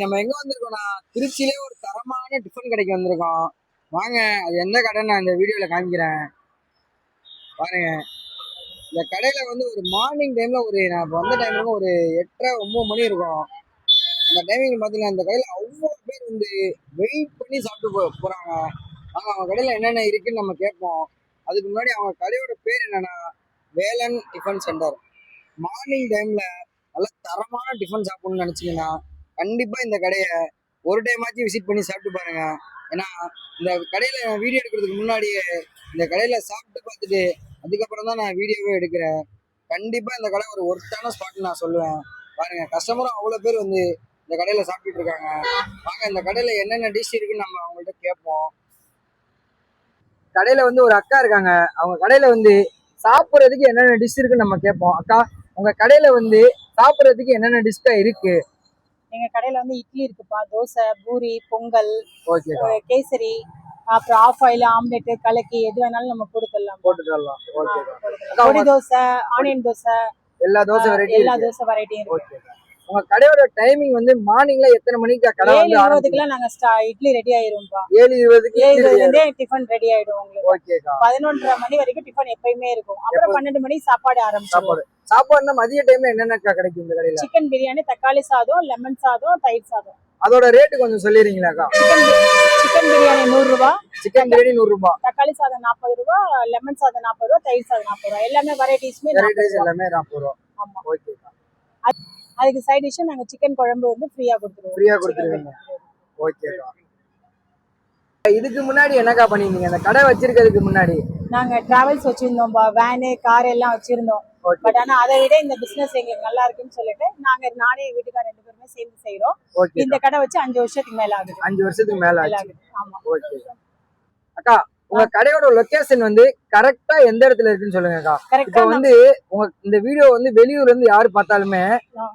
நம்ம எங்க வந்திருக்கோம்னா திருச்சியிலே ஒரு தரமான டிஃபன் கடைக்கு வந்திருக்கோம். வாங்க அது எந்த கடைன்னு நான் இந்த வீடியோல காமிக்கிறேன் பாருங்க. இந்த கடையில வந்து ஒரு மார்னிங் டைம்ல நான் இப்போ வந்த டைம்ல ஒரு 8:30 9 மணி இருக்கும். அந்த டைமிங் பார்த்தீங்கன்னா இந்த கடையில அவ்வளோ பேர் வந்து வெயிட் பண்ணி சாப்பிட்டு போறாங்க. அவங்க கடையில என்னென்ன இருக்குன்னு நம்ம கேட்போம். அதுக்கு முன்னாடி அவங்க கடையோட பேர் என்னன்னா வேலன் டிஃபன் சென்டர். மார்னிங் டைம்ல நல்ல தரமான டிஃபன் சாப்பிடணும்னு நினைச்சீங்கன்னா கண்டிப்பா இந்த கடையை ஒரு டைமாச்சும் விசிட் பண்ணி சாப்பிட்டு பாருங்க. ஏன்னா இந்த கடையில நான் வீடியோ எடுக்கிறதுக்கு முன்னாடியே இந்த கடையில சாப்பிட்டு பார்த்துட்டு அதுக்கப்புறம் தான் நான் வீடியோவே எடுக்கிறேன். கண்டிப்பா இந்த கடை ஒரு ஒர்த்தான ஸ்பாட்னு நான் சொல்லுவேன். பாருங்க கஸ்டமரும் அவ்வளோ பேர் வந்து இந்த கடையில சாப்பிட்டுட்டு இருக்காங்க. வாங்க இந்த கடையில என்னென்ன டிஷ் இருக்குன்னு நம்ம அவங்கள்ட்ட கேட்போம். கடையில வந்து ஒரு அக்கா இருக்காங்க. அவங்க கடையில வந்து சாப்பிட்றதுக்கு என்னென்ன டிஷ் இருக்குன்னு நம்ம கேட்போம். அக்கா உங்க கடையில வந்து சாப்பிட்றதுக்கு என்னென்ன டிஷ்கா இருக்கு? எங்க கடையில வந்து இட்லி இருக்குப்பா, தோசை, பூரி, பொங்கல், கேசரி, அப்புறம் ஆஃப் ஆயில், ஆம்லெட், கலக்கி எது வேணாலும் நம்ம போட்டு தரலாம். பொடி தோசை, ஆனியன் தோசை, எல்லா தோசை வெரைட்டியும் இருக்கு. உங்க கடையோட டைமிங் வந்து மார்னிங்ல எத்தனை மணிக்கு கடை வந்து 7:20க்குலாம் நாங்க இட்லி ரெடி ஆயிரும்ப்பா. 7:20க்கு டிஃபன் ரெடி ஆயிடும் உங்களுக்கு. ஓகேக்கா. 11:30 மணி வரைக்கும் டிஃபன் எப்பயுமே இருக்கும். அப்புறம் 12 மணிக்கு சாப்பாடு ஆரம்பிச்சிடும். சாப்பாடுனா மதிய டைம்ல என்னென்னக்கா கிடைக்கும் இந்த கடையில? சிக்கன் பிரியாணி, தக்காளி சாதம், லெமன் சாதம், தயிர் சாதம். அதோட ரேட்டு கொஞ்சம் சொல்லிடுறீங்களாக்கா? சிக்கன் பிரியாணி 100 ரூபாய், சிக்கன் பிரியாணி 100 ரூபாய், தக்காளி சாதம் 40 ரூபாய், லெமன் சாதம் 40 ரூபாய், தயிர் சாதம் 40 ரூபாய். எல்லாமே வெரைட்டிஸ்மே எல்லாமே 40 ரூபாய். ஆமா. ஓகேக்கா. அதுக்கு சைட் டிஷ் நாங்க சிக்கன் குழம்பு வந்து ஃப்ரீயா கொடுத்துருவீங்க. ஓகேக்கா. இதுக்கு முன்னாடி என்னக்கா பண்ணிருந்தீங்க? அந்த கடை வச்சிருக்கிறதுக்கு முன்னாடி நாங்க டிராவல்ஸ் வச்சிருந்தோம், வேனு, கார் எல்லாம் வச்சிருந்தோம். பட் ஆனா அதை விட இந்த பிசினஸ் எங்களுக்கு நல்லா இருக்குன்னு சொல்லிட்டு நானே வீட்டுக்கார 2 பேருமே சேர்ந்து செய்யறோம். இந்த கடை வச்சு 5 வருஷத்துக்கு மேல ஆகுது. 5 வருஷத்துக்கு மேல ஆகுது. ஆமா. ஓகே அக்கா, உங்க கடையோட லொகேஷன் வந்து கரெக்டா எந்த இடத்துல இருக்குன்னு சொல்லுங்கக்கா. இப்போ வந்து உங்க இந்த வீடியோ வந்து வெளியூர்ல இருந்து யாரு பார்த்தாலுமே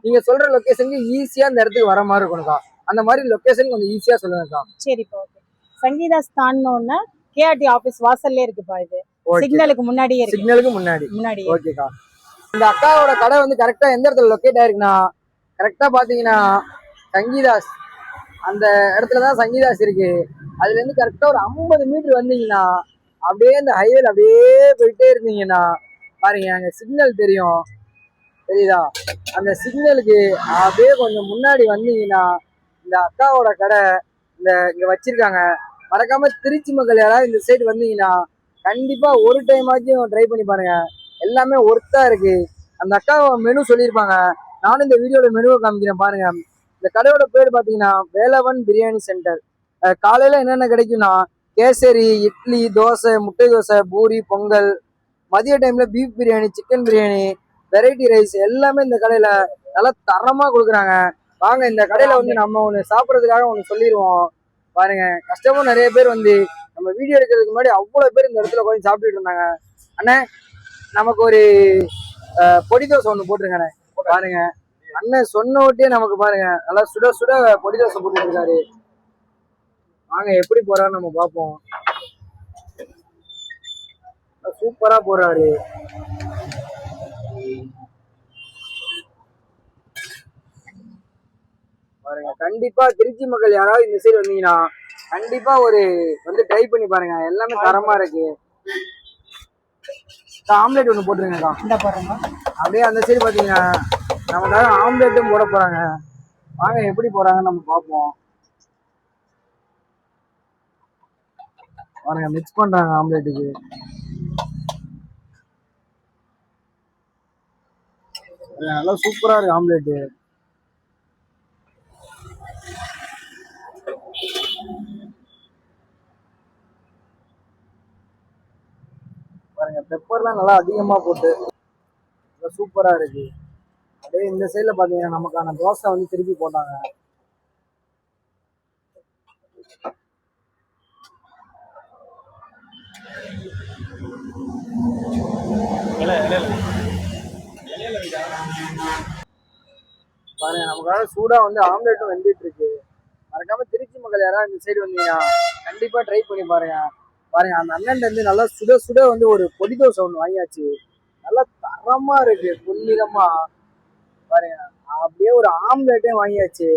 நீங்க சொல்ற லொகேஷனுக்கு ஈஸியா இந்த இடத்துக்கு வர மாதிரி இருக்கணும்க்கா. அந்த மாதிரி லொகேஷன் கொஞ்சம் ஈஸியா சொல்லுங்கக்கா. சரிப்பா. ஓகே. சங்கீதா ஸ்தான்னு கேஆர்டி ஆபீஸ் வாசல்ல இருக்குப்பா. இது சிக்னலுக்கு முன்னாடியே இருக்கு. சிக்னலுக்கு முன்னாடி. ஓகேக்கா. இந்த அக்காவோட கடை வந்து கரெக்டா எந்த இடத்துல லொகேட் ஆயிருக்குன்னா கரெக்டா பாத்தீங்கன்னா சங்கீதாஸ் அந்த இடத்துலதான் சங்கீதாஸ் இருக்கு. அதுல இருந்து கரெக்டா ஒரு 50 மீட்டர் வந்தீங்கன்னா அப்படியே இந்த ஹைவேல அப்படியே போயிட்டே இருந்தீங்கன்னா பாருங்க அங்க சிக்னல் தெரியும், தெரியுதா? அந்த சிக்னலுக்கு அப்படியே கொஞ்சம் முன்னாடி வந்தீங்கன்னா இந்த அக்காவோட கடை இங்க வச்சிருக்காங்க. மறக்காம திருச்சி மக்கள் யாராவது இந்த சைடு வந்தீங்கன்னா கண்டிப்பா ஒரு டைம் ஆச்சும் ட்ரை பண்ணி பாருங்க. எல்லாமே ஒர்த்தா இருக்கு. அந்த அக்கா மெனு சொல்லியிருப்பாங்க, நானும் இந்த வீடியோல மெனுவை காமிக்கிறேன் பாருங்க. இந்த கடையோட பேர் பாத்தீங்கன்னா வேலவன் பிரியாணி சென்டர். காலையில என்னென்ன கிடைக்கும்னா கேசரி, இட்லி, தோசை, முட்டை தோசை, பூரி, பொங்கல். மதிய டைம்ல beef biryani, chicken biryani, variety rice எல்லாமே இந்த கடையில நல்லா தரமா கொடுக்குறாங்க. வாங்க இந்த கடையில வந்து நம்ம ஒண்ணு சாப்பிட்றதுக்காக ஒண்ணு சொல்லிடுவோம் பாருங்க. கஸ்டமர் நிறைய பேர் வந்து நம்ம வீடியோ எடுக்கிறதுக்கு முன்னாடி அவ்வளவு பேர் இந்த இடத்துல உட்காந்து சாப்பிட்டுட்டு இருந்தாங்க. அண்ணே நமக்கு ஒரு பொடி தோசை ஒண்ணு போட்டுருங்க பாருங்க. அண்ணன் சொன்ன விட்டே நமக்கு பாருங்க நல்லா சுட சுட பொடி தோசை போட்டுட்டு இருக்காரு. வாங்க எப்படி போறான்னு நம்ம பார்ப்போம். சூப்பரா போறாரு. பாருங்க கண்டிப்பா திருச்சி மக்கள் யாராவது இந்த சைடு வந்தீங்கன்னா கண்டிப்பா வந்து ட்ரை பண்ணி பாருங்க. எல்லாமே தரமா இருக்கு. ஆம்லெட் ஒண்ணு போட்டுருங்கக்கா. அப்படியே அந்த சைடு பாத்தீங்கன்னா நமக்காக ஆம்லெட்டும் போட போறாங்க. வாங்க எப்படி போறாங்கன்னு நம்ம பார்ப்போம். பாருங்க மிக்ஸ் பண்றாங்க ஆம்லெட்டுக்கு. நல்லா சூப்பரா இருக்கு ஆம்லெட்டு. பாருங்க பெப்பர்லாம் நல்லா அதிகமா போட்டு சூப்பரா இருக்கு. அப்படியே இந்த சைட்ல பாத்தீங்கன்னா நமக்கான தோசை வந்து திருப்பி போட்டாங்க. பாருங்க நமக்காக சூடா வந்து ஆம்லெட்டும் வெந்துட்டு இருக்கு. மறக்காம திருச்சி மக்கள் யாராவது இந்த சைடு வந்தீங்கன்னா கண்டிப்பா ட்ரை பண்ணி பாருங்க. பாருங்க அந்த அண்ணன் வந்து நல்லா சுட சுட வந்து ஒரு பொடி தோசை ஒண்ணு வாங்கியாச்சு. நல்லா தரமா இருக்கு பொன்னிறமா. பாருங்க அப்படியே ஒரு ஆம்லெட்டையும் வாங்கியாச்சு.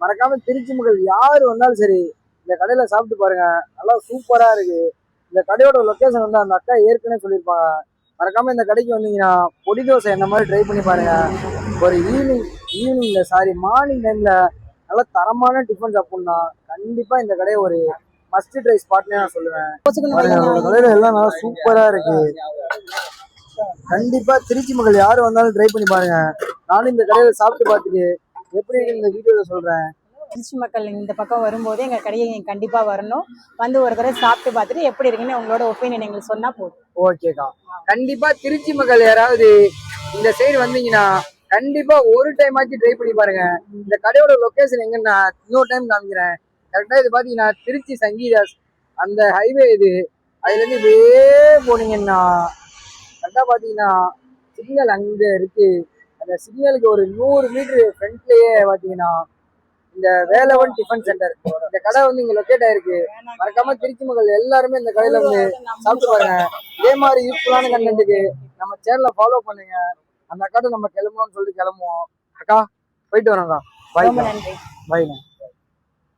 மறக்காம திருச்சி மக்கள் யாரு வந்தாலும் சரி இந்த கடையில சாப்பிட்டு பாருங்க, நல்லா சூப்பரா இருக்கு. இந்த கடையோட லொகேஷன் வந்து அந்த அக்கா ஏற்கனவே சொல்லியிருப்பாங்க. மறக்காம இந்த கடைக்கு வந்தீங்கன்னா பொடி தோசை என்ன மாதிரி ட்ரை பண்ணி பாருங்க. ஒரு ஈவினிங்ல மார்னிங் டைம்ல நல்ல தரமான டிஃபன் சாப்பிடணும்னா கண்டிப்பா இந்த கடையை ஒரு மஸ்ட் ட்ரை ஸ்பாட்னே நான் சொல்லுவேன். கடையில எல்லாம் நல்லா சூப்பரா இருக்கு. கண்டிப்பா திருச்சி மக்கள் யாரு வந்தாலும் ட்ரை பண்ணி பாருங்க. நானும் இந்த கடையில சாப்பிட்டு பார்த்துட்டு எப்படி இந்த வீடியோல சொல்றேன். திருச்சி மக்கள் இந்த பக்கம் வரும்போது எங்க கடையை கண்டிப்பா வரணும். வந்து ஒரு தடவை சாப்பிட்டு பார்த்துட்டு எப்படி இருக்குன்னு உங்களோட ஒப்பீனியன் எங்களுக்கு சொன்னா போதும். ஓகேக்கா. கண்டிப்பா திருச்சி மக்கள் யாராவது இந்த சைடு வந்தீங்கன்னா கண்டிப்பா ஒரு டைம் ஆச்சு ட்ரை பண்ணி பாருங்க. இந்த கடையோட லொகேஷன் எங்கன்னா இன்னொரு டைம் காமிக்கிறேன். கரெக்டா இது பாத்தீங்கன்னா திருச்சி சங்கீதாஸ் அந்த ஹைவே இது. அதுல இருந்து இப்படியே போனீங்கன்னா கரெக்டா பாத்தீங்கன்னா சிக்னல் அங்க இருக்கு. அந்த சிக்னலுக்கு ஒரு 100 மீட்டர் ஃப்ரண்ட்லயே பாத்தீங்கன்னா இந்த வேலவன் டிஃபன் சென்டர் இந்த கடை வந்து இங்க லொக்கேட் ஆயிருக்கு. மறக்காம திருச்சி மக்கள் எல்லாருமே இந்த கடையில வந்து சாப்பிட்டு பாருங்க. இதே மாதிரி யூஸ்ஃபுல்லான கண்டென்ட்டுக்கு நம்ம சேனலை ஃபாலோ பண்ணுங்க. அந்த அக்காட்ட நம்ம கிளம்பணும்னு சொல்லிட்டு கிளம்புவோம். அக்கா போயிட்டு வரோம்க்கா. பாய். நன்றி. பாய்ண்ணா.